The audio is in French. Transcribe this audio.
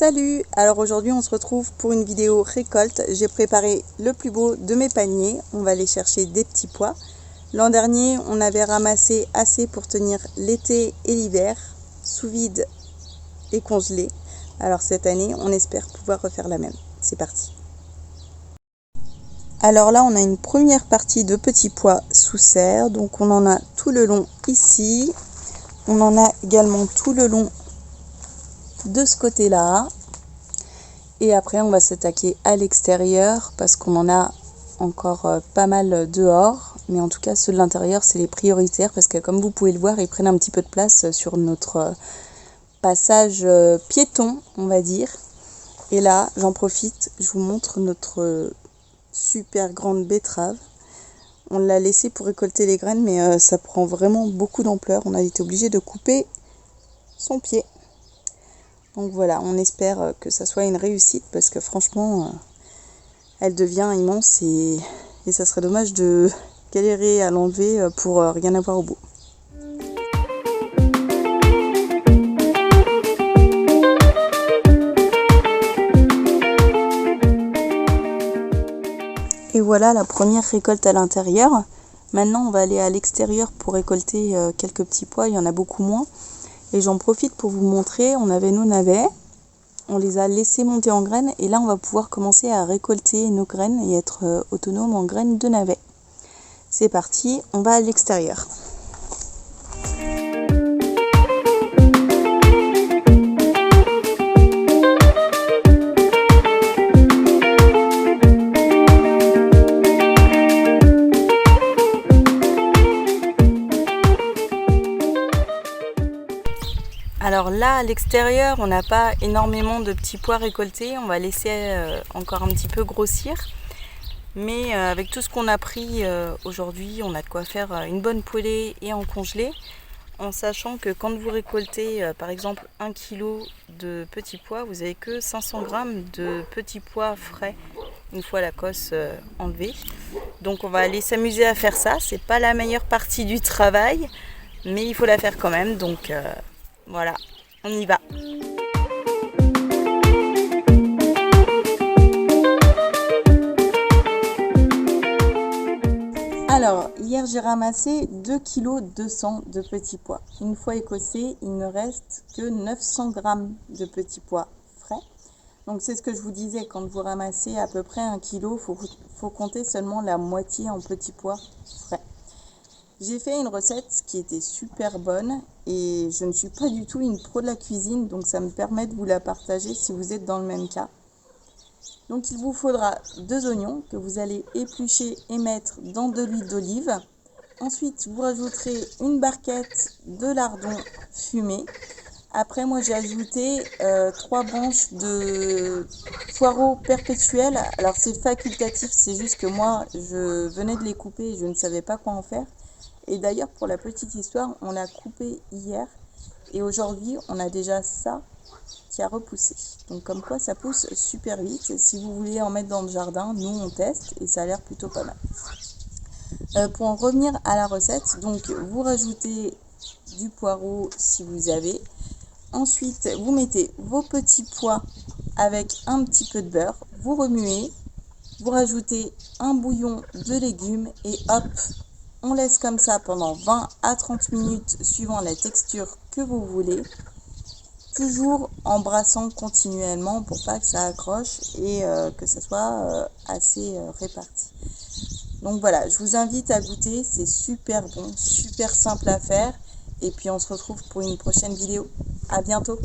Salut! Alors aujourd'hui on se retrouve pour une vidéo récolte. J'ai préparé le plus beau de mes paniers. On va aller chercher des petits pois. L'an dernier on avait ramassé assez pour tenir l'été et l'hiver, sous vide et congelé. Alors cette année on espère pouvoir refaire la même. C'est parti! Alors là on a une première partie de petits pois sous serre. Donc on en a tout le long ici. On en a également tout le long de ce côté-là. Et après on va s'attaquer à l'extérieur parce qu'on en a encore pas mal dehors. Mais en tout cas ceux de l'intérieur c'est les prioritaires parce que comme vous pouvez le voir ils prennent un petit peu de place sur notre passage piéton on va dire. Et là j'en profite, je vous montre notre super grande betterave. On l'a laissée pour récolter les graines mais ça prend vraiment beaucoup d'ampleur. On a été obligé de couper son pied. Donc voilà, on espère que ça soit une réussite parce que franchement, elle devient immense et ça serait dommage de galérer à l'enlever pour rien avoir au bout. Et voilà la première récolte à l'intérieur. Maintenant, on va aller à l'extérieur pour récolter quelques petits pois, il y en a beaucoup moins. Et j'en profite pour vous montrer, on avait nos navets, on les a laissés monter en graines et là on va pouvoir commencer à récolter nos graines et être autonome en graines de navets. C'est parti, on va à l'extérieur. Alors là, à l'extérieur, on n'a pas énormément de petits pois récoltés. On va laisser encore un petit peu grossir. Mais avec tout ce qu'on a pris aujourd'hui, on a de quoi faire une bonne poêlée et en congelé. En sachant que quand vous récoltez par exemple 1 kg de petits pois, vous n'avez que 500 g de petits pois frais une fois la cosse enlevée. Donc on va aller s'amuser à faire ça. C'est pas la meilleure partie du travail, mais il faut la faire quand même. Donc voilà, on y va. Alors, hier j'ai ramassé 2,2 kg de petits pois. Une fois écossais, il ne reste que 900 g de petits pois frais. Donc c'est ce que je vous disais, quand vous ramassez à peu près 1 kg, faut compter seulement la moitié en petits pois frais. J'ai fait une recette qui était super bonne et je ne suis pas du tout une pro de la cuisine, donc ça me permet de vous la partager si vous êtes dans le même cas. Donc il vous faudra 2 oignons que vous allez éplucher et mettre dans de l'huile d'olive. Ensuite vous rajouterez une barquette de lardons fumés. Après moi j'ai ajouté 3 branches de poireaux perpétuels. Alors c'est facultatif, c'est juste que moi je venais de les couper et je ne savais pas quoi en faire. Et d'ailleurs, pour la petite histoire, on l'a coupé hier et aujourd'hui, on a déjà ça qui a repoussé. Donc comme quoi, ça pousse super vite. Si vous voulez en mettre dans le jardin, nous on teste et ça a l'air plutôt pas mal. Pour en revenir à la recette, donc vous rajoutez du poireau si vous avez. Ensuite, vous mettez vos petits pois avec un petit peu de beurre. Vous remuez, vous rajoutez un bouillon de légumes et hop, on laisse comme ça pendant 20 à 30 minutes suivant la texture que vous voulez. Toujours en brassant continuellement pour pas que ça accroche et que ça soit assez réparti. Donc voilà, je vous invite à goûter, c'est super bon, super simple à faire. Et puis on se retrouve pour une prochaine vidéo. À bientôt!